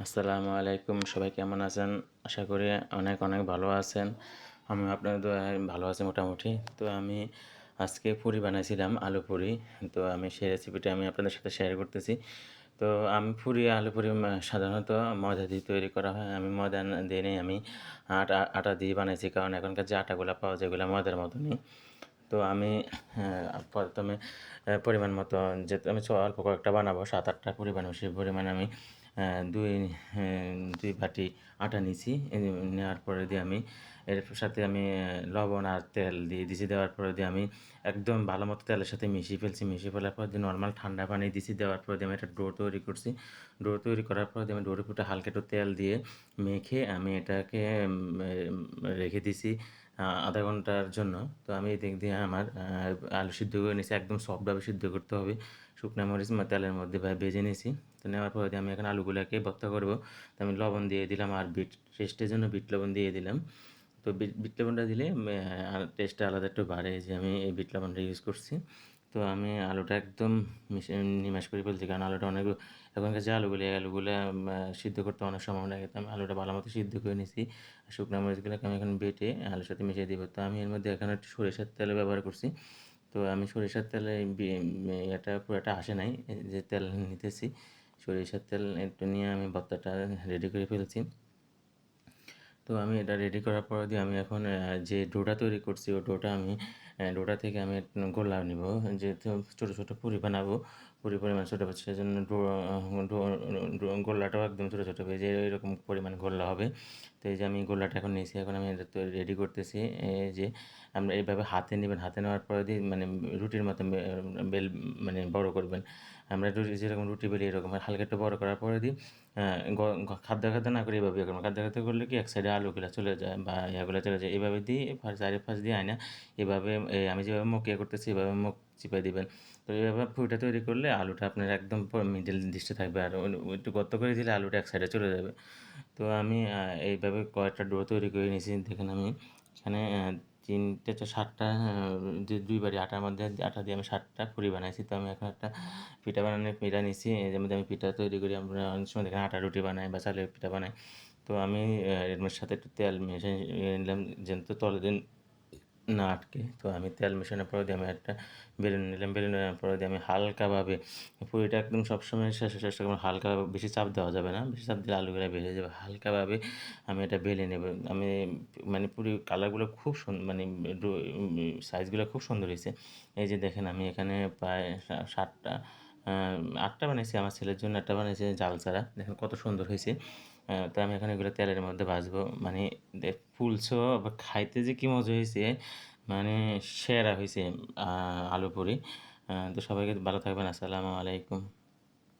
আসসালামু আলাইকুম, সবাই কেমন আছেন? আশা করি অনেক অনেক ভালো আছেন। আমি আপনাদের দোয়ায় ভালো আছি মোটামুটি। তো আমি আজকে পুরি বানাইছিলাম, আলু পুরি। তো আমি সেই রেসিপিটা আমি আপনাদের সাথে শেয়ার করতেছি। তো আমি পুরি, আলু পুরি সাধারণত ময়দা দিয়ে তৈরি করা হয়। আমি ময়দা দিই নাই, আমি আটা দিয়ে বানাইছি, কারণ এখনকার যে আটাগুলা পাওয়া যায় এগুলা ময়দার মতনই। তো আমি প্রথমে পরিমাণ মতো, যেহেতু আমি অল্প কয়েকটা বানাবো, ৭-৮টা পুরি বানাবো, সেই পরিমাণে আমি দুই দুই বাটি আটা নিছি। নেওয়ার পরে দিয়ে আমি এর সাথে আমি লবণ আর তেল দিয়ে দিছি। দেওয়ার পরে দিয়ে আমি একদম ভালো মতো তেলের সাথে মিশিয়ে ফেলছি। মিশিয়ে ফেলার পর দিয়ে নর্মাল ঠান্ডা পানি দিছি। দেওয়ার পরে দিয়ে আমি একটা ডো তৈরি করছি। ডো তৈরি করার পর দিয়ে আমি ডোর উপরে হালকা একটু তেল দিয়ে মেখে আমি এটাকে রেখে দিছি ০.৫ ঘন্টার জন্য। তো আমি এদিক দিয়ে আমার আলু সিদ্ধ করে নিয়েছি, একদম সফটভাবে সিদ্ধ করতে হবে। শুকনা মরিচ তেলের মধ্যে ভেজে নিয়েছি। তো নেওয়ার পরে দিয়ে আমি এখন আলুগুলাকে ভর্তা করব। তো আমি লবণ দিয়ে দিলাম, আর টেস্টের জন্য বিট লবণ দিয়ে দিলাম। তো বিট লবণটা দিলে আর টেস্টটা আলাদা একটু বাড়ে, যে আমি এই বিট লবণটা ইউজ করছি। তো আমি আলুটা একদম নিমেষ করে ফেলছি, কারণ আলুটা অনেক, এখনকার যে আলুগুলো, এই আলুগুলো সিদ্ধ করতে অনেক সময় লাগে। তো আমি আলুটা ভালো মতো সিদ্ধ করে নিয়েছি। শুকনো মরিচগুলোকে আমি এখন বেটে আলুর সাথে মিশিয়ে দিব। তো আমি এর মধ্যে এখানে একটু সরিষার তেল ব্যবহার করছি। তো আমি সরিষার তেলে এটা পুরোটা আসে নাই, এই যে তেল নিতেছি, সরিষার তেল একটু নিয়ে আমি ভর্তাটা রেডি করে ফেলছি। তো আমি এটা রেডি করার পর দিয়ে আমি এখন যে ডোটা তৈরি করছি, ওই ডোটা আমি ডোটা থেকে আমি গোলা নিব, যেহেতু ছোটো ছোটো পুরি বানাবো, পুরি পরিমাণ ছোটো হচ্ছে, সেজন্য গোল্লাটাও একদম ছোটো ছোটো ভেজে এরকম পরিমাণ গোল্লা হবে। তো এই যে আমি গোল্লাটা এখন নিয়েছি, এখন আমি এটা তো রেডি করতেছি। এই যে আমরা এইভাবে হাতে নেবেন, হাতে নেওয়ার পরে দিয়ে মানে রুটির মতো বেল মানে বড় করবেন। আমরা রুটি যেরকম রুটি বেলি এরকম হালকা একটু বড় করার পরে দিই খাদ্য খাদ্য না করে এভাবে করবেন। খাদ্য খাদ্য করলে কি এক সাইডে আলুগুলা চলে যায় বা ইয়াগুলা চলে যায়, এভাবে দিয়ে চারিপাশ দিয়ে আয়না এভাবে আমি যেভাবে মুখ ইয়ে করতেছি এভাবে মুখ চিপে দিবেন। তো এইভাবে পুরিটা তৈরি করলে আলুটা আপনার একদম মিডল ডিশে থাকবে, আর একটু গর্ত করে দিলে আলুটা এক সাইডে চলে যাবে। তো আমি এইভাবে কয়েকটা ডো তৈরি করে নিয়েছি। দেখেন আমি এখানে ৩-৭টা, যে ২ বাটি আটার মধ্যে আটা দিয়ে আমি ৭টা পুরি বানাইছি। তো আমি এখন একটা পিঠা বানানোর পিঠা নিচ্ছি, এর মধ্যে আমি পিঠা তৈরি করি। আমরা অনেক সময় দেখেন আটা রুটি বানাই বা চালের পিঠা বানাই। তো আমি এর সাথে একটু তেল মিশিয়ে নিলাম, যেন তলে দিন না আটকে। তো আমি তেল মেশানোর পরে দিয়ে আমি একটা বেলুন নিলাম। বেলুন নেওয়ার পরে দিয়ে আমি হালকাভাবে পুরিটা একদম সবসময় শেষে চেষ্টা করবো হালকাভাবে, বেশি চাপ দেওয়া যাবে না, বেশি চাপ দিলে আলুগুলো ভেঙে যাবে। হালকাভাবে আমি এটা বেলে নেব। আমি মানে পুরি কালারগুলো খুব মানে সাইজগুলো খুব সুন্দর হয়েছে। এই যে দেখেন আমি এখানে প্রায় ৭টা ৮টা বানিয়েছি, আমার ছেলের জন্য একটা বানিয়েছি জাল ছাড়া। দেখেন কত সুন্দর হয়েছে। তো আমি এখন এগুলো তেলের মধ্যে ভাজবো। মানে ফুলছো বা খাইতে যে কী মজা হয়েছে, মানে সেরা হয়েছে আলু পুরি। তো সবাইকে ভালো থাকবেন। আসসালামু আলাইকুম।